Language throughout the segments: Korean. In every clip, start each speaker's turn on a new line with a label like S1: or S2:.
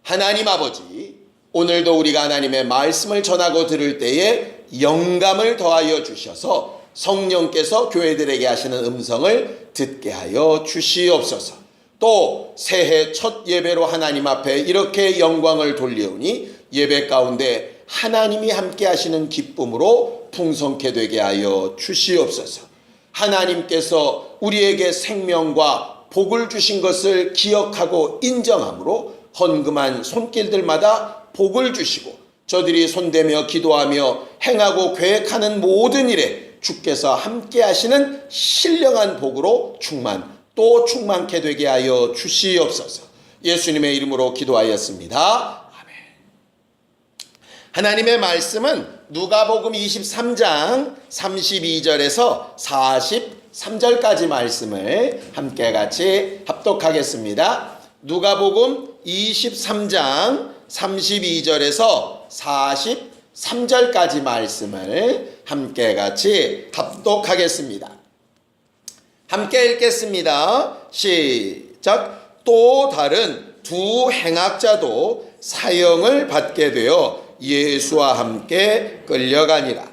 S1: 하나님 아버지, 오늘도 우리가 하나님의 말씀을 전하고 들을 때에 영감을 더하여 주셔서 성령께서 교회들에게 하시는 음성을 듣게 하여 주시옵소서. 또 새해 첫 예배로 하나님 앞에 이렇게 영광을 돌리오니 예배 가운데 하나님이 함께 하시는 기쁨으로 풍성케 되게 하여 주시옵소서. 하나님께서 우리에게 생명과 복을 주신 것을 기억하고 인정함으로 헌금한 손길들마다 복을 주시고 저들이 손대며 기도하며 행하고 계획하는 모든 일에 주께서 함께 하시는 신령한 복으로 또 충만케 되게 하여 주시옵소서. 예수님의 이름으로 기도하였습니다. 아멘. 하나님의 말씀은 누가복음 23장 32절에서 43절까지 말씀을 함께 같이 합독하겠습니다. 누가복음 23장 32절에서 43절까지 말씀을 함께 같이 합독하겠습니다. 함께 읽겠습니다. 시작. 또 다른 두 행악자도 사형을 받게 되어 예수와 함께 끌려가니라.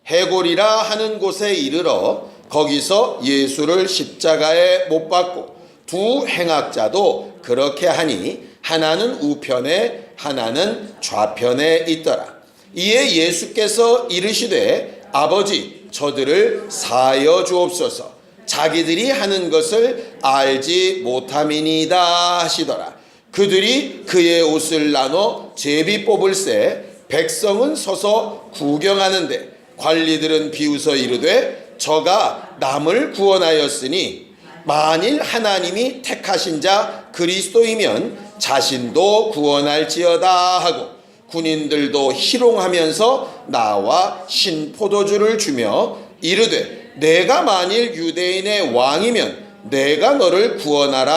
S1: 해골이라 하는 곳에 이르러 거기서 예수를 십자가에 못 박고 두 행악자도 그렇게 하니 하나는 우편에 하나는 좌편에 있더라. 이에 예수께서 이르시되 아버지 저들을 사하여 주옵소서. 자기들이 하는 것을 알지 못함이니이다 하시더라. 그들이 그의 옷을 나눠 제비 뽑을새 백성은 서서 구경하는데 관리들은 비웃어 이르되 저가 남을 구원하였으니 만일 하나님이 택하신 자 그리스도이면 자신도 구원할지어다 하고 군인들도 희롱하면서 나와 신포도주를 주며 이르되 내가 만일 유대인의 왕이면 내가 너를 구원하라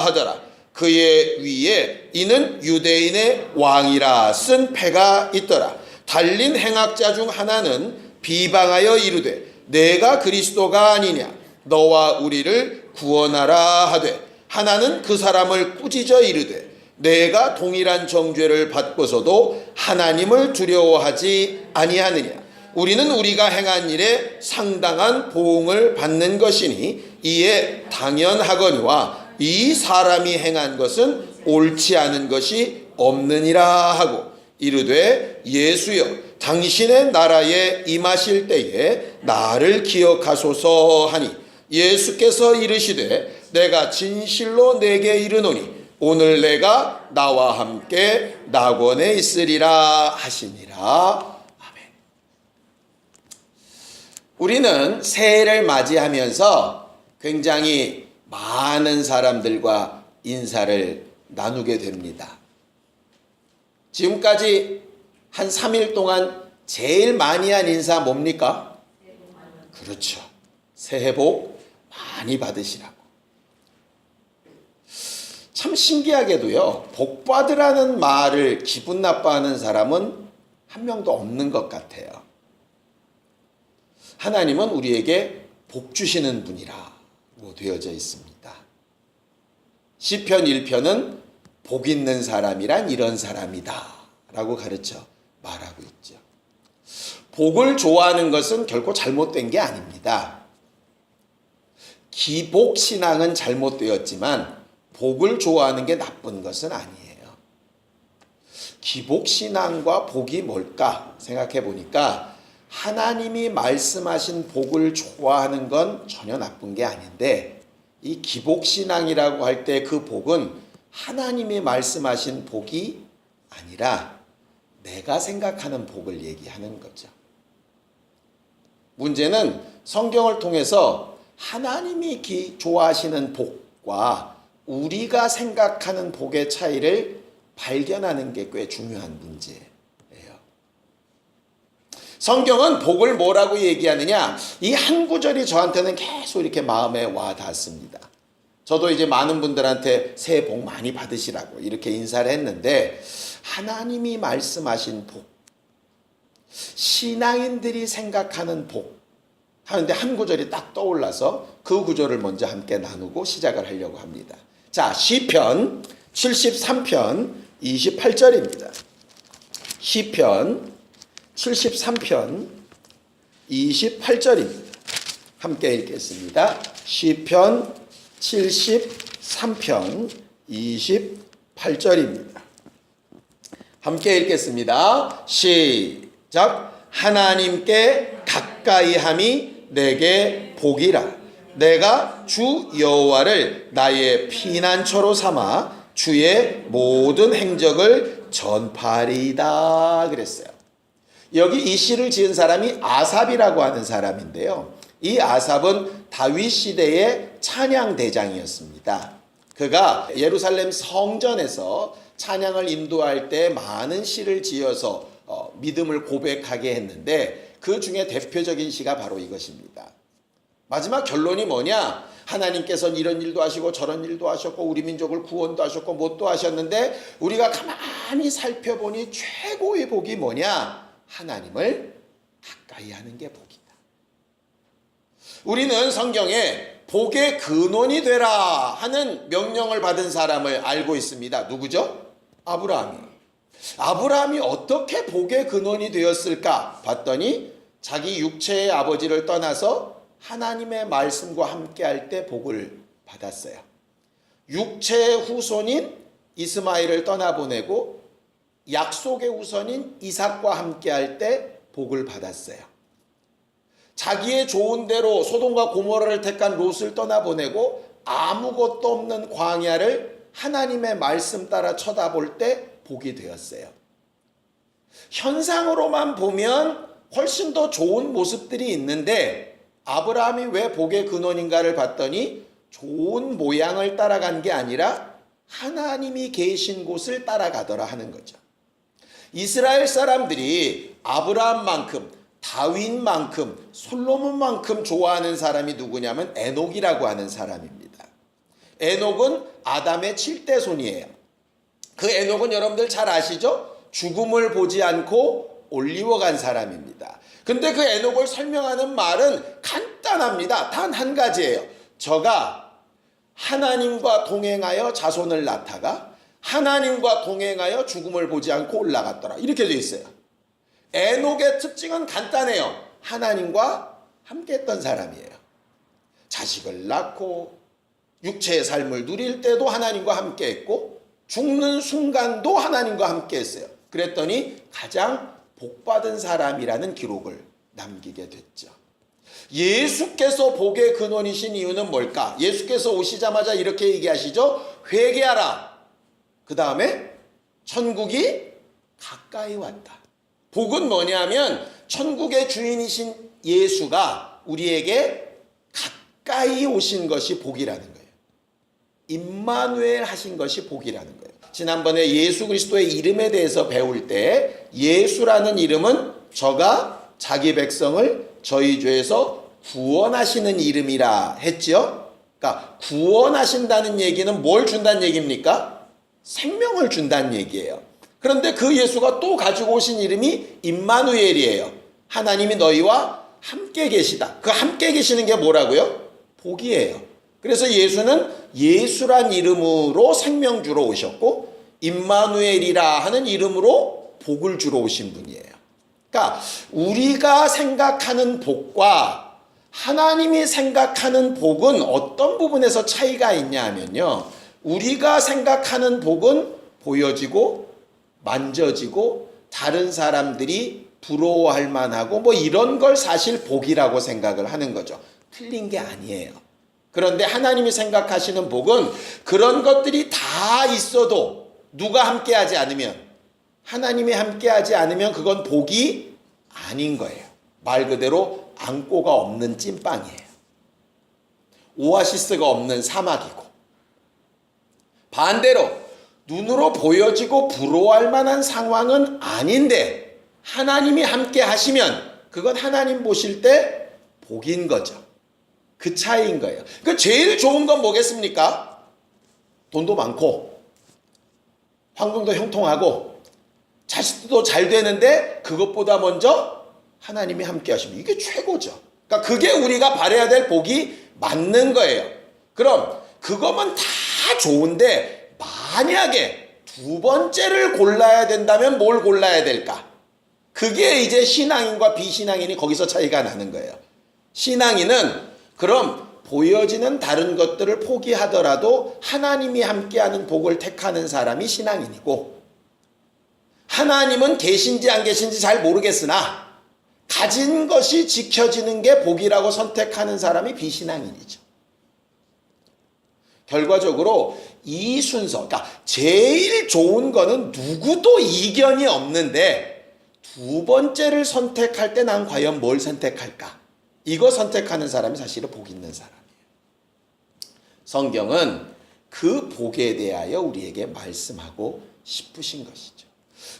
S1: 하더라. 그의 위에 이는 유대인의 왕이라 쓴 패가 있더라. 달린 행악자 중 하나는 비방하여 이르되 내가 그리스도가 아니냐 너와 우리를 구원하라 하되 하나는 그 사람을 꾸짖어 이르되 내가 동일한 정죄를 받고서도 하나님을 두려워하지 아니하느냐. 우리는 우리가 행한 일에 상당한 보응을 받는 것이니 이에 당연하거니와 이 사람이 행한 것은 옳지 않은 것이 없느니라 하고 이르되 예수여 당신의 나라에 임하실 때에 나를 기억하소서 하니 예수께서 이르시되 내가 진실로 내게 이르노니 오늘 내가 나와 함께 낙원에 있으리라 하시니라. 아멘. 우리는 새해를 맞이하면서 굉장히 많은 사람들과 인사를 나누게 됩니다. 지금까지 한 3일 동안 제일 많이 한 인사 뭡니까? 그렇죠. 새해 복 많이 받으시라고. 참 신기하게도요, 복 받으라는 말을 기분 나빠하는 사람은 한 명도 없는 것 같아요. 하나님은 우리에게 복 주시는 분이라고 되어져 있습니다. 시편 1편은 복 있는 사람이란 이런 사람이다 라고 가르쳐 말하고 있죠. 복을 좋아하는 것은 결코 잘못된 게 아닙니다. 기복신앙은 잘못되었지만 복을 좋아하는 게 나쁜 것은 아니에요. 기복신앙과 복이 뭘까 생각해 보니까 하나님이 말씀하신 복을 좋아하는 건 전혀 나쁜 게 아닌데 이 기복신앙이라고 할 때 그 복은 하나님이 말씀하신 복이 아니라 내가 생각하는 복을 얘기하는 거죠. 문제는 성경을 통해서 하나님이 좋아하시는 복과 우리가 생각하는 복의 차이를 발견하는 게 꽤 중요한 문제예요. 성경은 복을 뭐라고 얘기하느냐? 이 한 구절이 저한테는 계속 이렇게 마음에 와 닿습니다. 저도 이제 많은 분들한테 새해 복 많이 받으시라고 이렇게 인사를 했는데 하나님이 말씀하신 복, 신앙인들이 생각하는 복 하는데 한 구절이 딱 떠올라서 그 구절을 먼저 함께 나누고 시작을 하려고 합니다. 자, 시편 73편 28절입니다. 시편 73편 28절입니다. 함께 읽겠습니다. 시편 73편 28절입니다. 함께 읽겠습니다. 시작. 하나님께 가까이함이 내게 복이라. 내가 주 여호와를 나의 피난처로 삼아 주의 모든 행적을 전파하리이다 그랬어요. 여기 이 시를 지은 사람이 아삽이라고 하는 사람인데요. 이 아삽은 다윗 시대의 찬양 대장이었습니다. 그가 예루살렘 성전에서 찬양을 인도할 때 많은 시를 지어서 믿음을 고백하게 했는데 그 중에 대표적인 시가 바로 이것입니다. 마지막 결론이 뭐냐? 하나님께서는 이런 일도 하시고 저런 일도 하셨고 우리 민족을 구원도 하셨고 뭣도 하셨는데 우리가 가만히 살펴보니 최고의 복이 뭐냐? 하나님을 가까이 하는 게 복이다. 우리는 성경에 복의 근원이 되라 하는 명령을 받은 사람을 알고 있습니다. 누구죠? 아브라함이. 아브라함이 어떻게 복의 근원이 되었을까 봤더니 자기 육체의 아버지를 떠나서 하나님의 말씀과 함께할 때 복을 받았어요. 육체의 후손인 이스마엘을 떠나보내고 약속의 후손인 이삭과 함께할 때 복을 받았어요. 자기의 좋은 대로 소돔과 고모라를 택한 롯을 떠나보내고 아무것도 없는 광야를 하나님의 말씀 따라 쳐다볼 때 복이 되었어요. 현상으로만 보면 훨씬 더 좋은 모습들이 있는데 아브라함이 왜 복의 근원인가를 봤더니 좋은 모양을 따라간 게 아니라 하나님이 계신 곳을 따라가더라 하는 거죠. 이스라엘 사람들이 아브라함만큼 다윗만큼 솔로몬만큼 좋아하는 사람이 누구냐면 에녹이라고 하는 사람입니다. 에녹은 아담의 7대 손이에요. 그 에녹은 여러분들 잘 아시죠? 죽음을 보지 않고 올리워간 사람입니다. 근데 그 에녹을 설명하는 말은 간단합니다. 단 한 가지예요. 저가 하나님과 동행하여 자손을 낳다가 하나님과 동행하여 죽음을 보지 않고 올라갔더라. 이렇게 되어 있어요. 에녹의 특징은 간단해요. 하나님과 함께 했던 사람이에요. 자식을 낳고 육체의 삶을 누릴 때도 하나님과 함께 했고 죽는 순간도 하나님과 함께 했어요. 그랬더니 가장 복받은 사람이라는 기록을 남기게 됐죠. 예수께서 복의 근원이신 이유는 뭘까? 예수께서 오시자마자 이렇게 얘기하시죠. 회개하라. 그 다음에 천국이 가까이 왔다. 복은 뭐냐면 천국의 주인이신 예수가 우리에게 가까이 오신 것이 복이라는 거예요. 임마누엘 하신 것이 복이라는 거예요. 지난번에 예수 그리스도의 이름에 대해서 배울 때 예수라는 이름은 저가 자기 백성을 저희 죄에서 구원하시는 이름이라 했죠. 그러니까 구원하신다는 얘기는 뭘 준다는 얘기입니까? 생명을 준다는 얘기예요. 그런데 그 예수가 또 가지고 오신 이름이 임마누엘이에요. 하나님이 너희와 함께 계시다. 그 함께 계시는 게 뭐라고요? 복이에요. 그래서 예수는 예수란 이름으로 생명 주러 오셨고 임마누엘이라 하는 이름으로 복을 주러 오신 분이에요. 그러니까 우리가 생각하는 복과 하나님이 생각하는 복은 어떤 부분에서 차이가 있냐 하면요. 우리가 생각하는 복은 보여지고 만져지고 다른 사람들이 부러워할 만하고 뭐 이런 걸 사실 복이라고 생각을 하는 거죠. 틀린 게 아니에요. 그런데 하나님이 생각하시는 복은 그런 것들이 다 있어도 누가 함께하지 않으면 하나님이 함께하지 않으면 그건 복이 아닌 거예요. 말 그대로 안고가 없는 찐빵이에요. 오아시스가 없는 사막이고 반대로 눈으로 보여지고 부러워할 만한 상황은 아닌데 하나님이 함께 하시면 그건 하나님 보실 때 복인 거죠. 그 차이인 거예요. 그 제일 좋은 건 뭐겠습니까? 돈도 많고 환경도 형통하고 자식도 잘 되는데 그것보다 먼저 하나님이 함께 하시면 이게 최고죠. 그러니까 그게 우리가 바라야 될 복이 맞는 거예요. 그럼 그거면 다 좋은데 만약에 두 번째를 골라야 된다면 뭘 골라야 될까? 그게 이제 신앙인과 비신앙인이 거기서 차이가 나는 거예요. 신앙인은 그럼 보여지는 다른 것들을 포기하더라도 하나님이 함께하는 복을 택하는 사람이 신앙인이고, 하나님은 계신지 안 계신지 잘 모르겠으나 가진 것이 지켜지는 게 복이라고 선택하는 사람이 비신앙인이죠. 결과적으로 이 순서, 그러니까 제일 좋은 거는 누구도 이견이 없는데 두 번째를 선택할 때 난 과연 뭘 선택할까? 이거 선택하는 사람이 사실은 복 있는 사람이에요. 성경은 그 복에 대하여 우리에게 말씀하고 싶으신 것이죠.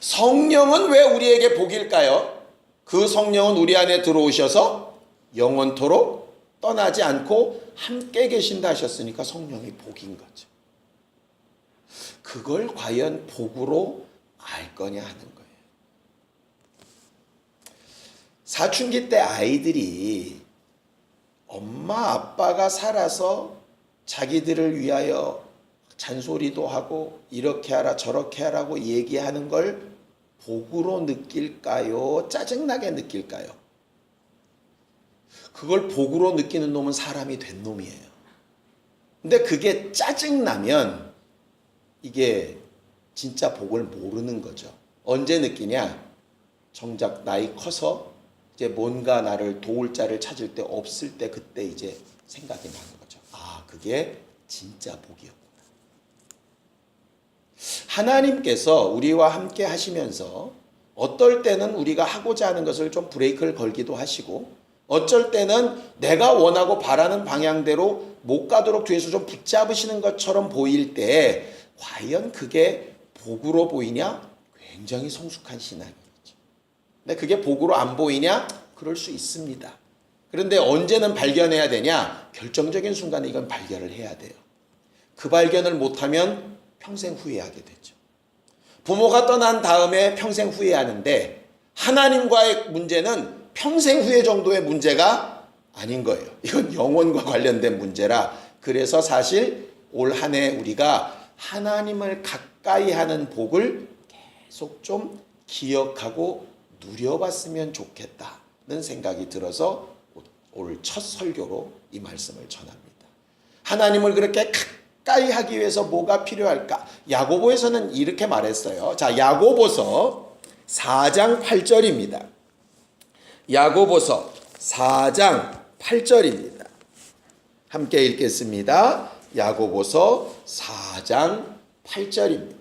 S1: 성령은 왜 우리에게 복일까요? 그 성령은 우리 안에 들어오셔서 영원토록 떠나지 않고 함께 계신다 하셨으니까 성령이 복인 거죠. 그걸 과연 복으로 알 거냐 하는 거예요. 사춘기 때 아이들이 엄마 아빠가 살아서 자기들을 위하여 잔소리도 하고 이렇게 하라 저렇게 하라고 얘기하는 걸 복으로 느낄까요? 짜증나게 느낄까요? 그걸 복으로 느끼는 놈은 사람이 된 놈이에요. 근데 그게 짜증나면 이게 진짜 복을 모르는 거죠. 언제 느끼냐? 정작 나이 커서 이제 뭔가 나를 도울 자를 찾을 때 없을 때 그때 이제 생각이 나는 거죠. 아, 그게 진짜 복이었구나. 하나님께서 우리와 함께 하시면서 어떨 때는 우리가 하고자 하는 것을 좀 브레이크를 걸기도 하시고, 어쩔 때는 내가 원하고 바라는 방향대로 못 가도록 뒤에서 좀 붙잡으시는 것처럼 보일 때 과연 그게 복으로 보이냐? 굉장히 성숙한 신앙이죠. 근데 그게 복으로 안 보이냐? 그럴 수 있습니다. 그런데 언제는 발견해야 되냐? 결정적인 순간에 이건 발견을 해야 돼요. 그 발견을 못하면 평생 후회하게 되죠. 부모가 떠난 다음에 평생 후회하는데 하나님과의 문제는 평생 후회 정도의 문제가 아닌 거예요. 이건 영혼과 관련된 문제라. 그래서 사실 올 한 해 우리가 하나님을 가까이 하는 복을 계속 좀 기억하고 누려봤으면 좋겠다는 생각이 들어서 올 첫 설교로 이 말씀을 전합니다. 하나님을 그렇게 가까이 하기 위해서 뭐가 필요할까? 야고보에서는 이렇게 말했어요. 자, 야고보서 4장 8절입니다. 야고보서 4장 8절입니다. 함께 읽겠습니다. 야고보서 4장 8절입니다.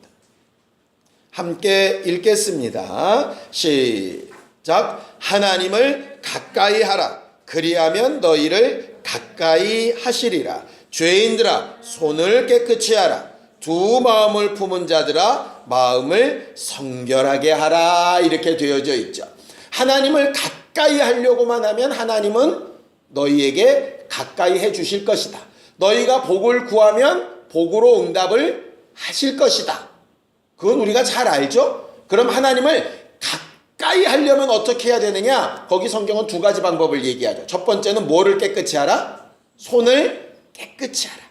S1: 함께 읽겠습니다. 시작. 하나님을 가까이 하라. 그리하면 너희를 가까이 하시리라. 죄인들아 손을 깨끗이 하라. 두 마음을 품은 자들아 마음을 성결하게 하라. 이렇게 되어져 있죠. 하나님을 가까이 하려고만 하면 하나님은 너희에게 가까이 해 주실 것이다. 너희가 복을 구하면 복으로 응답을 하실 것이다. 그건 우리가 잘 알죠? 그럼 하나님을 가까이 하려면 어떻게 해야 되느냐? 거기 성경은 두 가지 방법을 얘기하죠. 첫 번째는 뭐를 깨끗이 하라? 손을 깨끗이 하라.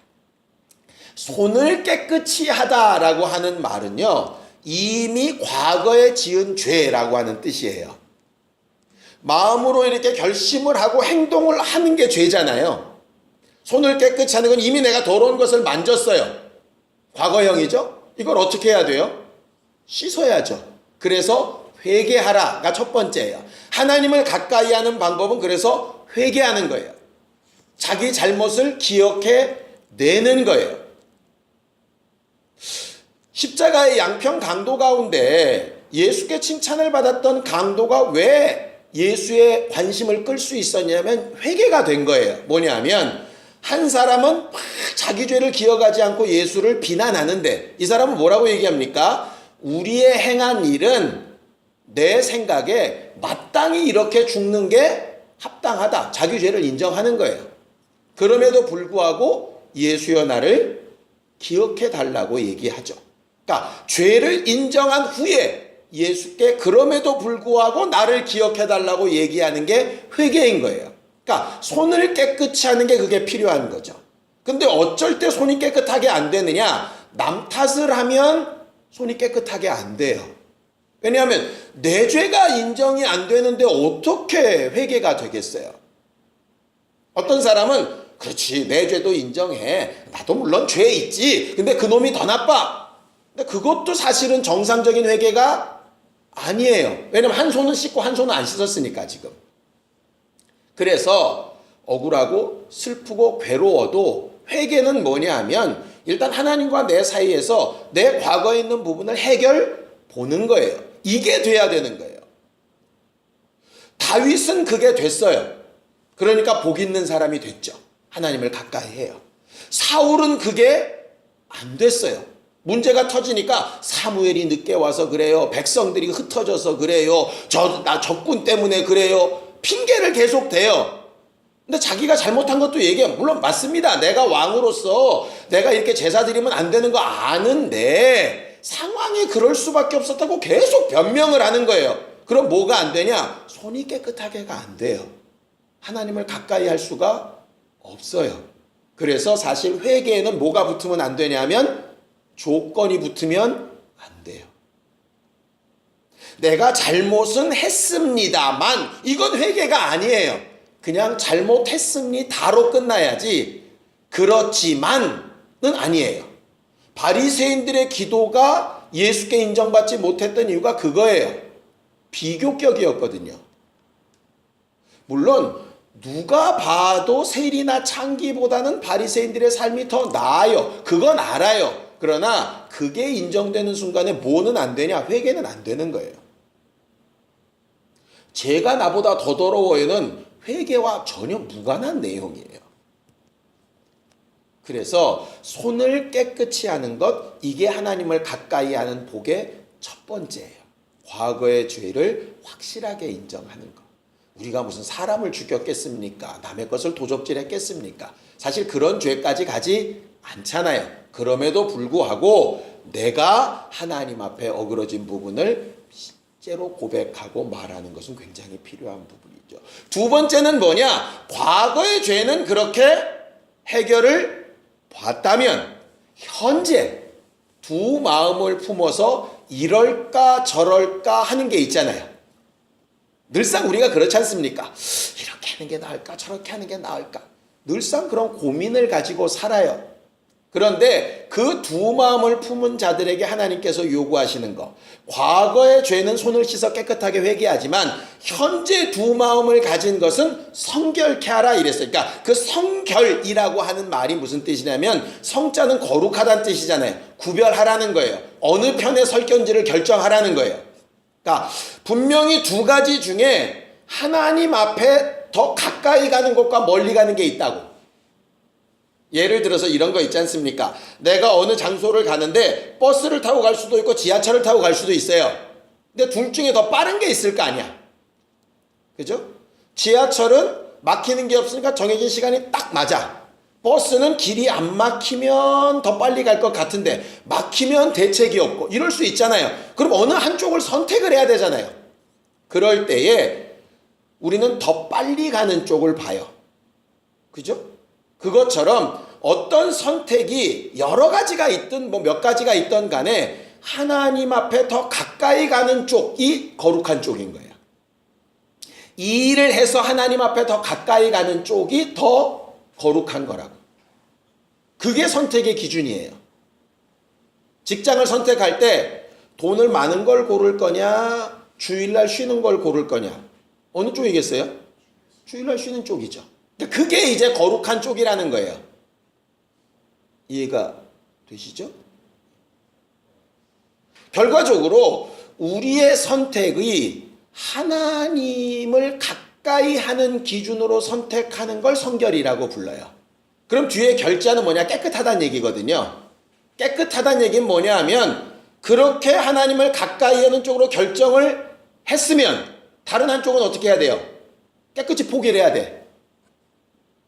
S1: 손을 깨끗이 하다라고 하는 말은요, 이미 과거에 지은 죄라고 하는 뜻이에요. 마음으로 이렇게 결심을 하고 행동을 하는 게 죄잖아요. 손을 깨끗이 하는 건 이미 내가 더러운 것을 만졌어요. 과거형이죠? 이걸 어떻게 해야 돼요? 씻어야죠. 그래서 회개하라가 첫 번째예요. 하나님을 가까이 하는 방법은 그래서 회개하는 거예요. 자기 잘못을 기억해 내는 거예요. 십자가의 양평 강도 가운데 예수께 칭찬을 받았던 강도가 왜 예수의 관심을 끌 수 있었냐면 회개가 된 거예요. 뭐냐면 한 사람은 막 자기 죄를 기억하지 않고 예수를 비난하는데 이 사람은 뭐라고 얘기합니까? 우리의 행한 일은 내 생각에 마땅히 이렇게 죽는 게 합당하다. 자기 죄를 인정하는 거예요. 그럼에도 불구하고 예수여 나를 기억해 달라고 얘기하죠. 그러니까 죄를 인정한 후에 예수께 그럼에도 불구하고 나를 기억해 달라고 얘기하는 게 회개인 거예요. 그러니까 손을 깨끗이 하는 게 그게 필요한 거죠. 근데 어쩔 때 손이 깨끗하게 안 되느냐? 남 탓을 하면 손이 깨끗하게 안 돼요. 왜냐하면 내 죄가 인정이 안 되는데 어떻게 회개가 되겠어요? 어떤 사람은 그렇지, 내 죄도 인정해. 나도 물론 죄 있지. 근데 그놈이 더 나빠. 근데 그것도 사실은 정상적인 회개가 아니에요. 왜냐면 한 손은 씻고 한 손은 안 씻었으니까 지금. 그래서 억울하고 슬프고 괴로워도 회개는 뭐냐 하면 일단 하나님과 내 사이에서 내 과거에 있는 부분을 해결 보는 거예요. 이게 돼야 되는 거예요. 다윗은 그게 됐어요. 그러니까 복 있는 사람이 됐죠. 하나님을 가까이 해요. 사울은 그게 안 됐어요. 문제가 터지니까 사무엘이 늦게 와서 그래요. 백성들이 흩어져서 그래요. 나 적군 때문에 그래요. 핑계를 계속 대요. 근데 자기가 잘못한 것도 얘기해요. 물론 맞습니다. 내가 왕으로서 내가 이렇게 제사 드리면 안 되는 거 아는데 상황이 그럴 수밖에 없었다고 계속 변명을 하는 거예요. 그럼 뭐가 안 되냐? 손이 깨끗하게가 안 돼요. 하나님을 가까이 할 수가 없어요. 그래서 사실 회개에는 뭐가 붙으면 안 되냐면 조건이 붙으면 안 돼요. 내가 잘못은 했습니다만 이건 회개가 아니에요. 그냥 잘못했습니다로 끝나야지 그렇지만은 아니에요. 바리새인들의 기도가 예수께 인정받지 못했던 이유가 그거예요. 비교격이었거든요. 물론 누가 봐도 세리나 창기보다는 바리새인들의 삶이 더 나아요. 그건 알아요. 그러나 그게 인정되는 순간에 뭐는 안 되냐? 회개는 안 되는 거예요. 죄가 나보다 더 더러워요는 회개와 전혀 무관한 내용이에요. 그래서 손을 깨끗이 하는 것, 이게 하나님을 가까이 하는 복의 첫 번째예요. 과거의 죄를 확실하게 인정하는 것. 우리가 무슨 사람을 죽였겠습니까? 남의 것을 도적질했겠습니까? 사실 그런 죄까지 가지 않잖아요. 그럼에도 불구하고 내가 하나님 앞에 어그러진 부분을 실제로 고백하고 말하는 것은 굉장히 필요한 부분이죠. 두 번째는 뭐냐? 과거의 죄는 그렇게 해결을 봤다면 현재 두 마음을 품어서 이럴까 저럴까 하는 게 있잖아요. 늘상 우리가 그렇지 않습니까? 이렇게 하는 게 나을까 저렇게 하는 게 나을까 늘상 그런 고민을 가지고 살아요. 그런데 그 두 마음을 품은 자들에게 하나님께서 요구하시는 거, 과거의 죄는 손을 씻어 깨끗하게 회개하지만 현재 두 마음을 가진 것은 성결케 하라 이랬어요. 그러니까 그 성결이라고 하는 말이 무슨 뜻이냐면 성자는 거룩하다는 뜻이잖아요. 구별하라는 거예요. 어느 편에 설 건지를 결정하라는 거예요. 그러니까 분명히 두 가지 중에 하나님 앞에 더 가까이 가는 것과 멀리 가는 게 있다고. 예를 들어서 이런 거 있지 않습니까? 내가 어느 장소를 가는데 버스를 타고 갈 수도 있고 지하철을 타고 갈 수도 있어요. 근데 둘 중에 더 빠른 게 있을 거 아니야. 그죠? 지하철은 막히는 게 없으니까 정해진 시간이 딱 맞아. 버스는 길이 안 막히면 더 빨리 갈 것 같은데 막히면 대책이 없고 이럴 수 있잖아요. 그럼 어느 한쪽을 선택을 해야 되잖아요. 그럴 때에 우리는 더 빨리 가는 쪽을 봐요. 그죠? 그것처럼 어떤 선택이 여러 가지가 있든 뭐 몇 가지가 있던 간에 하나님 앞에 더 가까이 가는 쪽이 거룩한 쪽인 거예요. 이 일을 해서 하나님 앞에 더 가까이 가는 쪽이 더 거룩한 거라고. 그게 선택의 기준이에요. 직장을 선택할 때 돈을 많은 걸 고를 거냐, 주일날 쉬는 걸 고를 거냐. 어느 쪽이겠어요? 주일날 쉬는 쪽이죠. 그게 이제 거룩한 쪽이라는 거예요. 이해가 되시죠? 결과적으로 우리의 선택이 하나님을 가까이 하는 기준으로 선택하는 걸 성결이라고 불러요. 그럼 뒤에 결자는 뭐냐? 깨끗하다는 얘기거든요. 깨끗하다는 얘기는 뭐냐 하면 그렇게 하나님을 가까이 하는 쪽으로 결정을 했으면 다른 한쪽은 어떻게 해야 돼요? 깨끗이 포기를 해야 돼.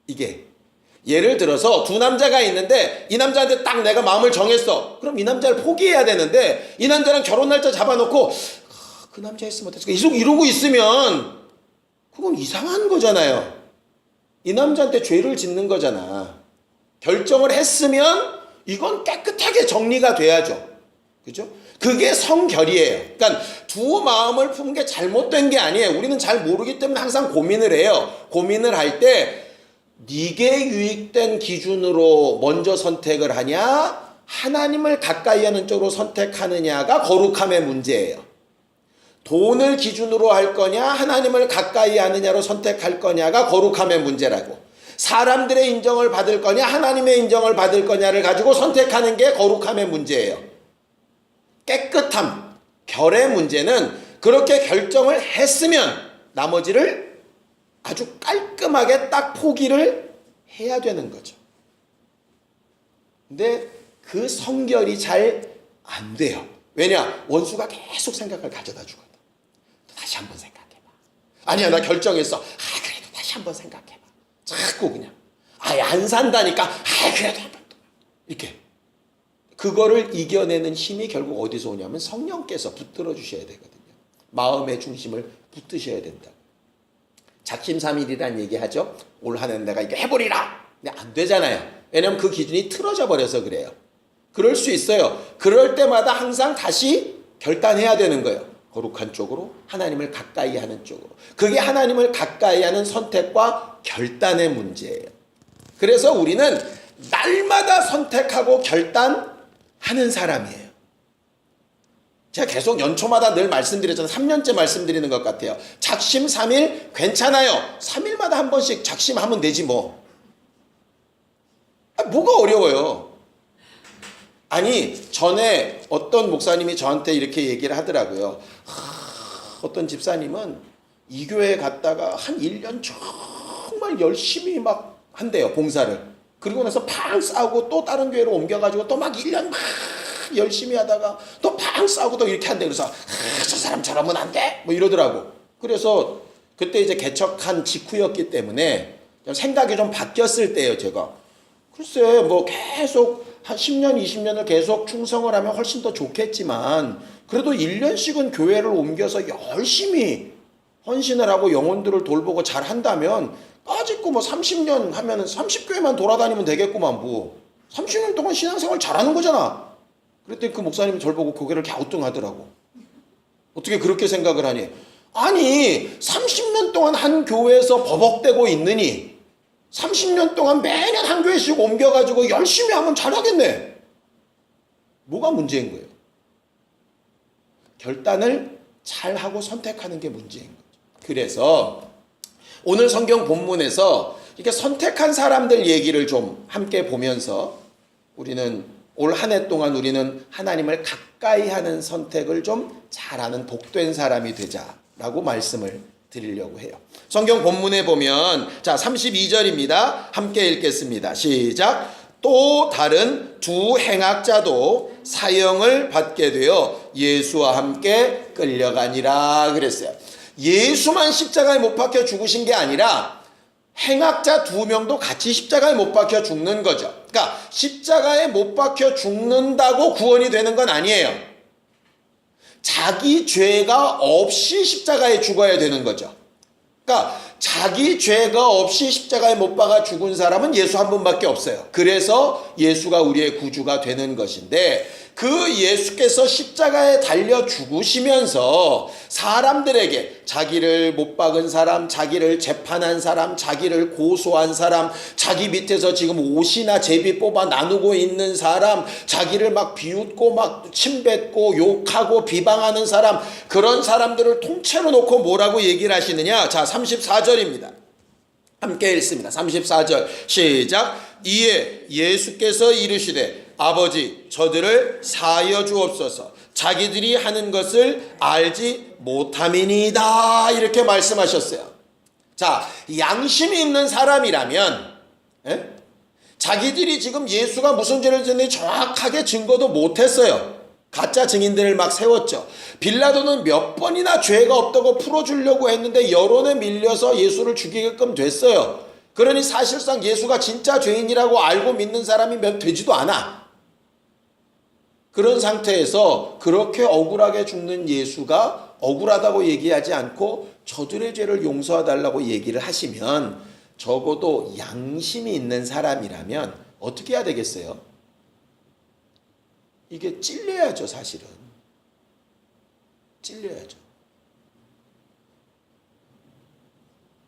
S1: 이게 예를 들어서 두 남자가 있는데 이 남자한테 딱 내가 마음을 정했어. 그럼 이 남자를 포기해야 되는데 이 남자랑 결혼 날짜 잡아놓고 그 남자 했으면 어땠을까 계속 이러고 있으면 그건 이상한 거잖아요. 이 남자한테 죄를 짓는 거잖아. 결정을 했으면 이건 깨끗하게 정리가 돼야죠. 그죠? 그게 성결이에요. 그러니까 두 마음을 품은 게 잘못된 게 아니에요. 우리는 잘 모르기 때문에 항상 고민을 해요. 고민을 할 때 네게 유익된 기준으로 먼저 선택을 하냐, 하나님을 가까이 하는 쪽으로 선택하느냐가 거룩함의 문제예요. 돈을 기준으로 할 거냐, 하나님을 가까이 하느냐로 선택할 거냐가 거룩함의 문제라고. 사람들의 인정을 받을 거냐, 하나님의 인정을 받을 거냐를 가지고 선택하는 게 거룩함의 문제예요. 깨끗함, 결의 문제는 그렇게 결정을 했으면 나머지를 아주 깔끔하게 딱 포기를 해야 되는 거죠. 근데 그 성결이 잘 안 돼요. 왜냐? 원수가 계속 생각을 가져다 주거든. 다시 한번 생각해봐. 아니야, 나 결정했어. 그래도 다시 한번 생각해봐. 자꾸 그냥 아예 안 산다니까. 그래도 한번 더. 이렇게. 그거를 이겨내는 힘이 결국 어디서 오냐면 성령께서 붙들어 주셔야 되거든요. 마음의 중심을 붙드셔야 된다. 작심삼일이란 얘기하죠. 올 한 해는 내가 이거 해보리라. 근데 안 되잖아요. 왜냐면 그 기준이 틀어져 버려서 그래요. 그럴 수 있어요. 그럴 때마다 항상 다시 결단해야 되는 거예요. 거룩한 쪽으로, 하나님을 가까이 하는 쪽으로. 그게 하나님을 가까이 하는 선택과 결단의 문제예요. 그래서 우리는 날마다 선택하고 결단하는 사람이에요. 제가 계속 연초마다 늘 말씀드렸잖아요. 3년째 말씀드리는 것 같아요. 작심 3일 괜찮아요. 3일마다 한 번씩 작심하면 되지 뭐. 뭐가 어려워요. 아니, 전에 어떤 목사님이 저한테 이렇게 얘기를 하더라고요. 어떤 집사님은 이 교회에 갔다가 한 1년 정말 열심히 막 한대요, 봉사를. 그리고 나서 팡 싸우고 또 다른 교회로 옮겨가지고 또 막 1년 막 열심히 하다가 또 팡 싸우고 또 이렇게 한대. 그래서 저 사람 저러면 안 돼? 뭐 이러더라고. 그래서 그때 이제 개척한 직후였기 때문에 생각이 좀 바뀌었을 때예요, 제가. 글쎄, 뭐 계속 한 10년, 20년을 계속 충성을 하면 훨씬 더 좋겠지만 그래도 1년씩은 교회를 옮겨서 열심히 헌신을 하고 영혼들을 돌보고 잘 한다면 빠짓고 뭐 30년 하면은 30교회만 돌아다니면 되겠구만 뭐. 30년 동안 신앙생활 잘하는 거잖아. 그랬더니 그 목사님이 저를 보고 고개를 갸우뚱하더라고. 어떻게 그렇게 생각을 하니? 아니, 30년 동안 한 교회에서 버벅대고 있느니 30년 동안 매년 한 교회씩 옮겨가지고 열심히 하면 잘하겠네. 뭐가 문제인 거예요? 결단을 잘하고 선택하는 게 문제인 거죠. 그래서 오늘 성경 본문에서 이렇게 선택한 사람들 얘기를 좀 함께 보면서 우리는 올 한 해 동안 우리는 하나님을 가까이 하는 선택을 좀 잘하는 복된 사람이 되자라고 말씀을 드리려고 해요. 성경 본문에 보면 자 32절입니다. 함께 읽겠습니다. 시작. 또 다른 두 행악자도 사형을 받게 되어 예수와 함께 끌려가니라 그랬어요. 예수만 십자가에 못 박혀 죽으신 게 아니라 행악자 2명도 같이 십자가에 못 박혀 죽는 거죠. 그러니까 십자가에 못 박혀 죽는다고 구원이 되는 건 아니에요. 자기 죄가 없이 십자가에 죽어야 되는 거죠. 그러니까 자기 죄가 없이 십자가에 못 박아 죽은 사람은 예수 한 분밖에 없어요. 그래서 예수가 우리의 구주가 되는 것인데 그 예수께서 십자가에 달려 죽으시면서 사람들에게 자기를 못 박은 사람, 자기를 재판한 사람, 자기를 고소한 사람, 자기 밑에서 지금 옷이나 제비 뽑아 나누고 있는 사람, 자기를 막 비웃고 막 침뱉고 욕하고 비방하는 사람, 그런 사람들을 통째로 놓고 뭐라고 얘기를 하시느냐? 자, 34절입니다. 함께 읽습니다. 34절 시작. 이에 예수께서 이르시되 아버지 저들을 사하여 주옵소서 자기들이 하는 것을 알지 못함이니이다 이렇게 말씀하셨어요. 자, 양심이 있는 사람이라면 자기들이 지금 예수가 무슨 죄를 지었는지 정확하게 증거도 못했어요. 가짜 증인들을 막 세웠죠. 빌라도는 몇 번이나 죄가 없다고 풀어주려고 했는데 여론에 밀려서 예수를 죽이게끔 됐어요. 그러니 사실상 예수가 진짜 죄인이라고 알고 믿는 사람이 몇 되지도 않아. 그런 상태에서 그렇게 억울하게 죽는 예수가 억울하다고 얘기하지 않고 저들의 죄를 용서해달라고 얘기를 하시면 적어도 양심이 있는 사람이라면 어떻게 해야 되겠어요? 이게 찔려야죠, 사실은. 찔려야죠.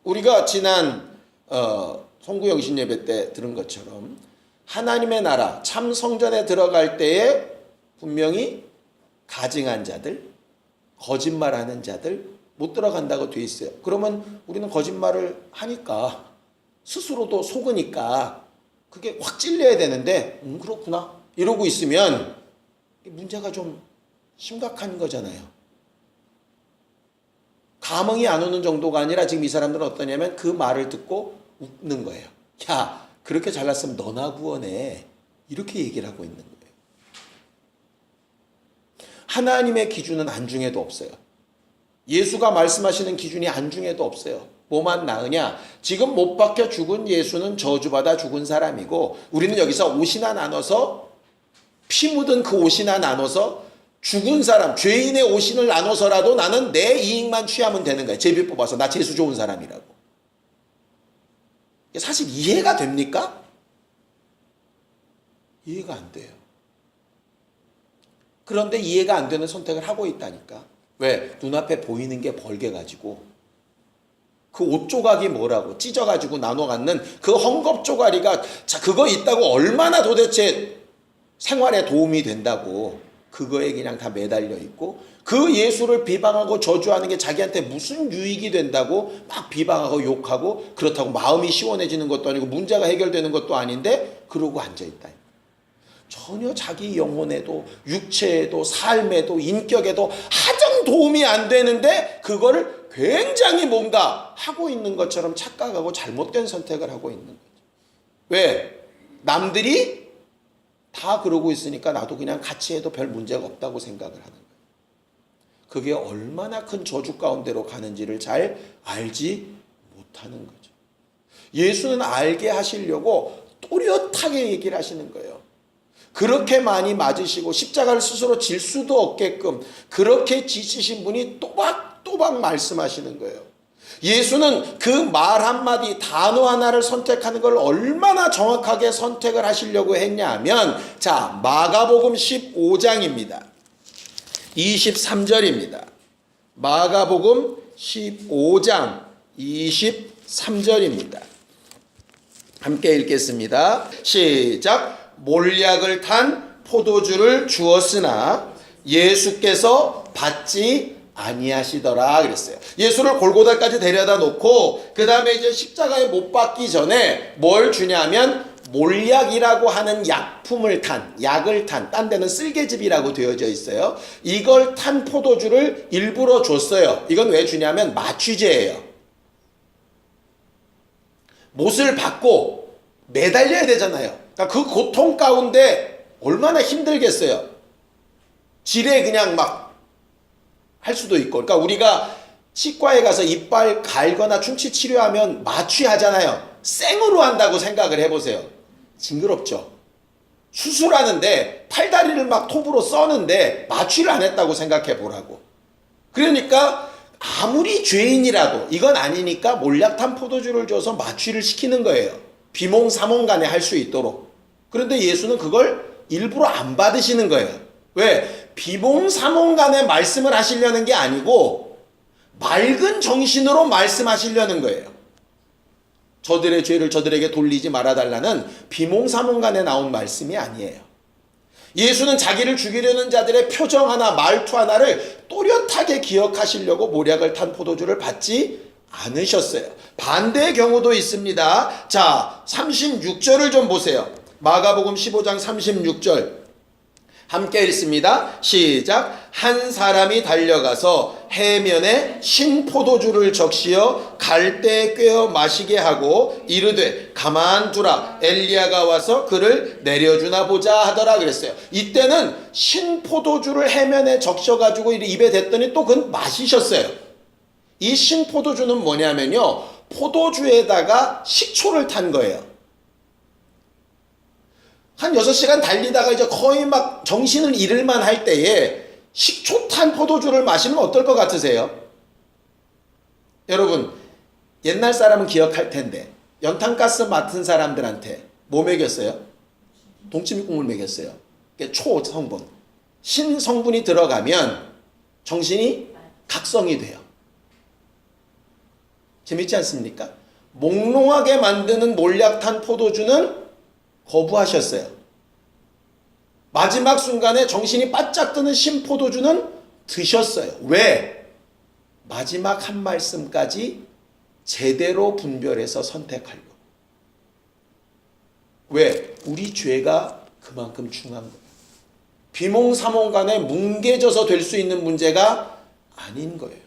S1: 우리가 지난 송구영신 예배 때 들은 것처럼 하나님의 나라 참 성전에 들어갈 때에 분명히 가증한 자들, 거짓말하는 자들 못 들어간다고 돼 있어요. 그러면 우리는 거짓말을 하니까 스스로도 속으니까 그게 확 찔려야 되는데 그렇구나 이러고 있으면 문제가 좀 심각한 거잖아요. 감흥이 안 오는 정도가 아니라 지금 이 사람들은 어떠냐면 그 말을 듣고 웃는 거예요. 야, 그렇게 잘났으면 너나 구원해. 이렇게 얘기를 하고 있는 거예요. 하나님의 기준은 안중에도 없어요. 예수가 말씀하시는 기준이 안중에도 없어요. 뭐만 나으냐? 지금 못 박혀 죽은 예수는 저주받아 죽은 사람이고 우리는 여기서 옷이나 나눠서 피 묻은 그 옷이나 나눠서 죽은 사람, 죄인의 옷을 나눠서라도 나는 내 이익만 취하면 되는 거예요. 제비 뽑아서 나 재수 좋은 사람이라고. 사실 이해가 됩니까? 이해가 안 돼요. 그런데 이해가 안 되는 선택을 하고 있다니까. 왜? 눈앞에 보이는 게 벌게 가지고 그 옷 조각이 뭐라고 찢어가지고 나눠 갖는 그 헝겊 조가리가 자 그거 있다고 얼마나 도대체 생활에 도움이 된다고 그거에 그냥 다 매달려 있고 그 예수를 비방하고 저주하는 게 자기한테 무슨 유익이 된다고 막 비방하고 욕하고 그렇다고 마음이 시원해지는 것도 아니고 문제가 해결되는 것도 아닌데 그러고 앉아있다. 전혀 자기 영혼에도 육체에도 삶에도 인격에도 하등 도움이 안 되는데 그거를 굉장히 뭔가 하고 있는 것처럼 착각하고 잘못된 선택을 하고 있는 거죠. 왜? 남들이 다 그러고 있으니까 나도 그냥 같이 해도 별 문제가 없다고 생각을 하는 거예요. 그게 얼마나 큰 저주 가운데로 가는지를 잘 알지 못하는 거죠. 예수는 알게 하시려고 또렷하게 얘기를 하시는 거예요. 그렇게 많이 맞으시고 십자가를 스스로 질 수도 없게끔 그렇게 지치신 분이 또박또박 말씀하시는 거예요. 예수는 그 말 한마디 단어 하나를 선택하는 걸 얼마나 정확하게 선택을 하시려고 했냐 하면 자 마가복음 15장입니다. 23절입니다. 마가복음 15장 23절입니다. 함께 읽겠습니다. 시작. 몰약을 탄 포도주를 주었으나 예수께서 받지 아니하시더라 그랬어요. 예수를 골고다까지 데려다 놓고 그 다음에 이제 십자가에 못 박기 전에 뭘 주냐면 몰약이라고 하는 약품을 탄, 약을 탄, 딴 데는 쓸개즙이라고 되어져 있어요. 이걸 탄 포도주를 일부러 줬어요. 이건 왜 주냐면 마취제예요. 못을 받고 매달려야 되잖아요. 그러니까 그 고통 가운데 얼마나 힘들겠어요. 지레 그냥 막 할 수도 있고. 그러니까 우리가 치과에 가서 이빨 갈거나 충치 치료하면 마취하잖아요. 생으로 한다고 생각을 해보세요. 징그럽죠. 수술하는데 팔다리를 막 톱으로 써는데 마취를 안 했다고 생각해 보라고. 그러니까 아무리 죄인이라도 이건 아니니까 몰약탄 포도주를 줘서 마취를 시키는 거예요. 비몽사몽간에 할 수 있도록. 그런데 예수는 그걸 일부러 안 받으시는 거예요. 왜? 비몽사몽간에 말씀을 하시려는 게 아니고 맑은 정신으로 말씀하시려는 거예요. 저들의 죄를 저들에게 돌리지 말아달라는 비몽사몽간에 나온 말씀이 아니에요. 예수는 자기를 죽이려는 자들의 표정 하나 말투 하나를 또렷하게 기억하시려고 몰약을 탄 포도주를 받지 않으셨어요. 반대의 경우도 있습니다. 자, 36절을 좀 보세요. 마가복음 15장 36절 함께 읽습니다. 시작. 한 사람이 달려가서 해면에 신포도주를 적시어 갈대에 꿰어 마시게 하고 이르되 가만두라 엘리야가 와서 그를 내려주나 보자 하더라 그랬어요. 이때는 신포도주를 해면에 적셔가지고 입에 댔더니 또 그건 마시셨어요. 이 신포도주는 뭐냐면요, 포도주에다가 식초를 탄 거예요. 한 6시간 달리다가 이제 거의 막 정신을 잃을만 할 때에 식초 탄 포도주를 마시면 어떨 것 같으세요? 여러분, 옛날 사람은 기억할 텐데 연탄가스 맡은 사람들한테 뭐 먹였어요? 동치미 국물 먹였어요. 초성분. 신성분이 들어가면 정신이 각성이 돼요. 재밌지 않습니까? 몽롱하게 만드는 몰약탄 포도주는 거부하셨어요. 마지막 순간에 정신이 바짝 드는 신포도주는 드셨어요. 왜? 마지막 한 말씀까지 제대로 분별해서 선택하려고. 왜? 우리 죄가 그만큼 중요한 거예요. 비몽사몽간에 뭉개져서 될 수 있는 문제가 아닌 거예요.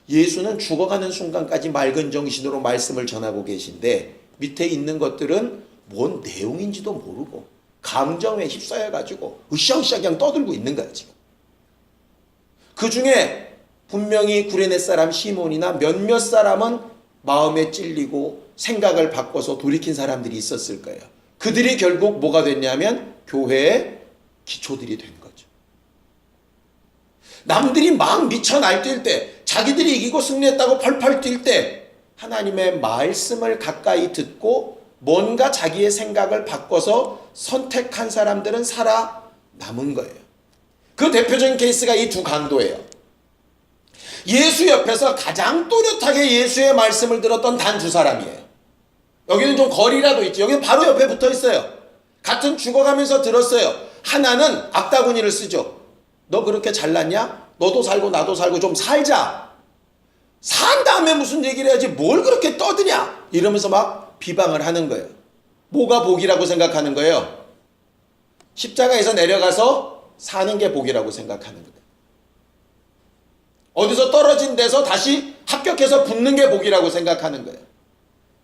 S1: 예수는 죽어가는 순간까지 맑은 정신으로 말씀을 전하고 계신데 밑에 있는 것들은 뭔 내용인지도 모르고 감정에 휩싸여가지고 으쌰으쌰 그냥 떠들고 있는 거야 지금. 그 중에 분명히 구레네 사람 시몬이나 몇몇 사람은 마음에 찔리고 생각을 바꿔서 돌이킨 사람들이 있었을 거예요. 그들이 결국 뭐가 됐냐면 교회의 기초들이 된 거죠. 남들이 막 미쳐 날뛸 때, 자기들이 이기고 승리했다고 펄펄 뛸 때 하나님의 말씀을 가까이 듣고 뭔가 자기의 생각을 바꿔서 선택한 사람들은 살아남은 거예요. 그 대표적인 케이스가 이 두 강도예요. 예수 옆에서 가장 또렷하게 예수의 말씀을 들었던 단 두 사람이에요. 여기는 좀 거리라도 있지. 여기는 바로 옆에 붙어 있어요. 같은 죽어가면서 들었어요. 하나는 악다구니를 쓰죠. 너 그렇게 잘났냐? 너도 살고 나도 살고 좀 살자. 산 다음에 무슨 얘기를 해야지 뭘 그렇게 떠드냐? 이러면서 막 비방을 하는 거예요. 뭐가 복이라고 생각하는 거예요? 십자가에서 내려가서 사는 게 복이라고 생각하는 거예요. 어디서 떨어진 데서 다시 합격해서 붙는 게 복이라고 생각하는 거예요.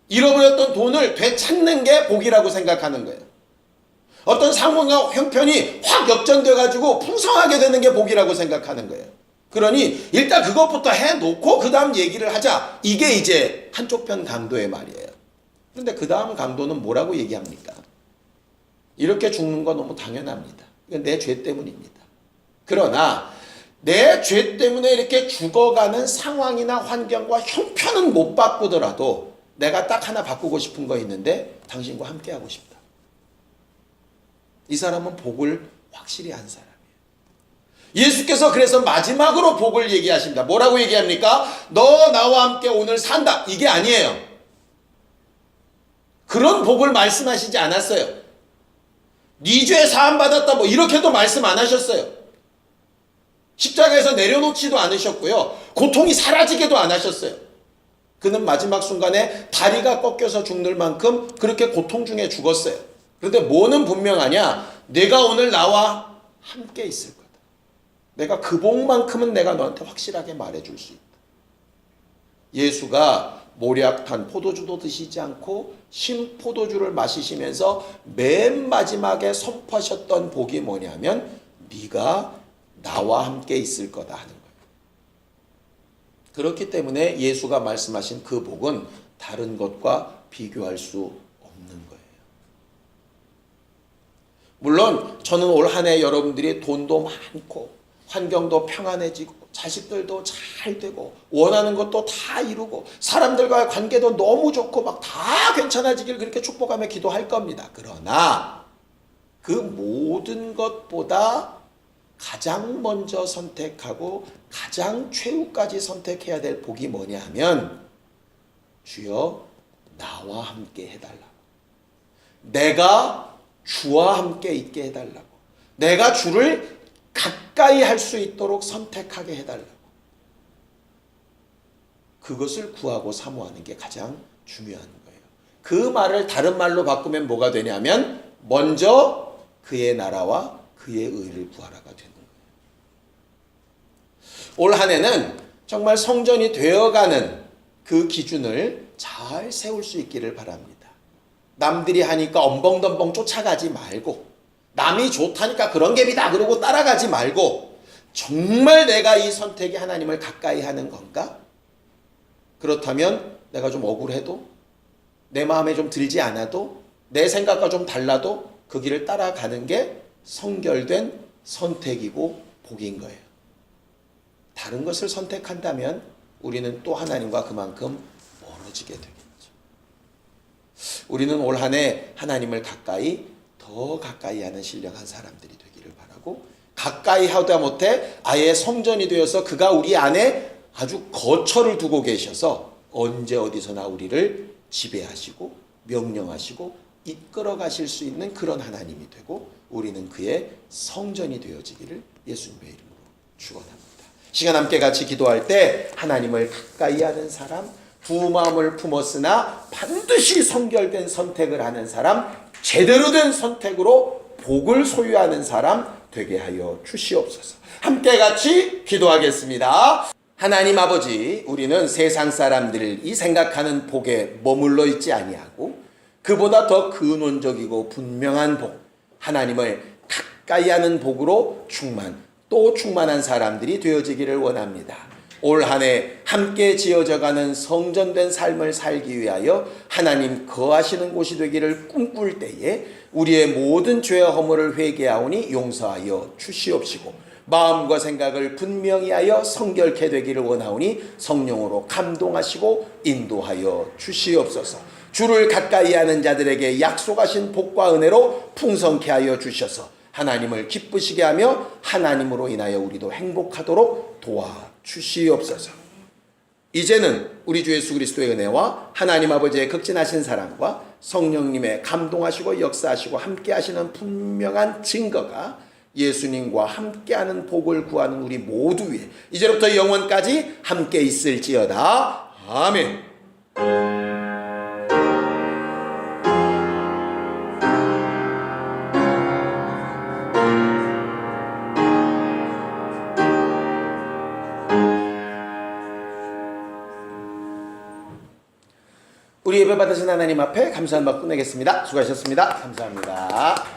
S1: 잃어버렸던 돈을 되찾는 게 복이라고 생각하는 거예요. 어떤 상황과 형편이 확 역전돼가지고 풍성하게 되는 게 복이라고 생각하는 거예요. 그러니 일단 그것부터 해놓고 그 다음 얘기를 하자. 이게 이제 한쪽 편 강도의 말이에요. 그런데 그 다음 강도는 뭐라고 얘기합니까? 이렇게 죽는 건 너무 당연합니다. 이건 내 죄 때문입니다. 그러나 내 죄 때문에 이렇게 죽어가는 상황이나 환경과 형편은 못 바꾸더라도 내가 딱 하나 바꾸고 싶은 거 있는데 당신과 함께 하고 싶다. 이 사람은 복을 확실히 한 사람이에요. 예수께서 그래서 마지막으로 복을 얘기하십니다. 뭐라고 얘기합니까? 너 나와 함께 오늘 산다. 이게 아니에요. 그런 복을 말씀하시지 않았어요. 네 죄 사함 받았다 뭐 이렇게도 말씀 안 하셨어요. 십자가에서 내려놓지도 않으셨고요. 고통이 사라지게도 안 하셨어요. 그는 마지막 순간에 다리가 꺾여서 죽는 만큼 그렇게 고통 중에 죽었어요. 그런데 뭐는 분명하냐? 내가 오늘 나와 함께 있을 거다. 내가 그 복만큼은 내가 너한테 확실하게 말해줄 수 있다. 예수가 모략탄 포도주도 드시지 않고 신포도주를 마시시면서 맨 마지막에 선포하셨던 복이 뭐냐면 네가 나와 함께 있을 거다 하는 거예요. 그렇기 때문에 예수가 말씀하신 그 복은 다른 것과 비교할 수 없는 거예요. 물론 저는 올 한 해 여러분들이 돈도 많고 환경도 평안해지고 자식들도 잘 되고 원하는 것도 다 이루고 사람들과의 관계도 너무 좋고 막 다 괜찮아지길 그렇게 축복하며 기도할 겁니다. 그러나 그 모든 것보다 가장 먼저 선택하고 가장 최후까지 선택해야 될 복이 뭐냐 하면 주여 나와 함께 해달라고. 내가 주와 함께 있게 해달라고. 내가 주를 가까이 할 수 있도록 선택하게 해달라고. 그것을 구하고 사모하는 게 가장 중요한 거예요. 그 말을 다른 말로 바꾸면 뭐가 되냐면 먼저 그의 나라와 그의 의를 구하라가 되는 거예요. 올 한 해는 정말 성전이 되어가는 그 기준을 잘 세울 수 있기를 바랍니다. 남들이 하니까 엄벙덤벙 쫓아가지 말고 남이 좋다니까 그런 갭이다 그러고 따라가지 말고 정말 내가 이 선택이 하나님을 가까이 하는 건가? 그렇다면 내가 좀 억울해도 내 마음에 좀 들지 않아도 내 생각과 좀 달라도 그 길을 따라가는 게 성결된 선택이고 복인 거예요. 다른 것을 선택한다면 우리는 또 하나님과 그만큼 멀어지게 되겠죠. 우리는 올 한 해 하나님을 더 가까이 하는 신령한 사람들이 되기를 바라고 가까이 하다 못해 아예 성전이 되어서 그가 우리 안에 아주 거처를 두고 계셔서 언제 어디서나 우리를 지배하시고 명령하시고 이끌어 가실 수 있는 그런 하나님이 되고 우리는 그의 성전이 되어지기를 예수님의 이름으로 축원합니다. 시간 함께 같이 기도할 때 하나님을 가까이 하는 사람, 두 마음을 품었으나 반드시 성결된 선택을 하는 사람, 제대로 된 선택으로 복을 소유하는 사람 되게 하여 주시옵소서. 함께 같이 기도하겠습니다. 하나님 아버지, 우리는 세상 사람들이 생각하는 복에 머물러 있지 아니하고 그보다 더 근원적이고 분명한 복, 하나님을 가까이 하는 복으로 또 충만한 사람들이 되어지기를 원합니다. 올 한 해 함께 지어져가는 성전된 삶을 살기 위하여 하나님 거하시는 곳이 되기를 꿈꿀 때에 우리의 모든 죄와 허물을 회개하오니 용서하여 주시옵시고 마음과 생각을 분명히 하여 성결케 되기를 원하오니 성령으로 감동하시고 인도하여 주시옵소서. 주를 가까이 하는 자들에게 약속하신 복과 은혜로 풍성케 하여 주셔서 하나님을 기쁘시게 하며 하나님으로 인하여 우리도 행복하도록 도와주시옵소서. 이제는 우리 주 예수 그리스도의 은혜와 하나님 아버지의 극진하신 사랑과 성령님의 감동하시고 역사하시고 함께하시는 분명한 증거가 예수님과 함께하는 복을 구하는 우리 모두 위에 이제부터 영원까지 함께 있을지어다. 아멘. 우리 예배 받으신 하나님 앞에 감사한 박 끝내겠습니다. 수고하셨습니다. 감사합니다.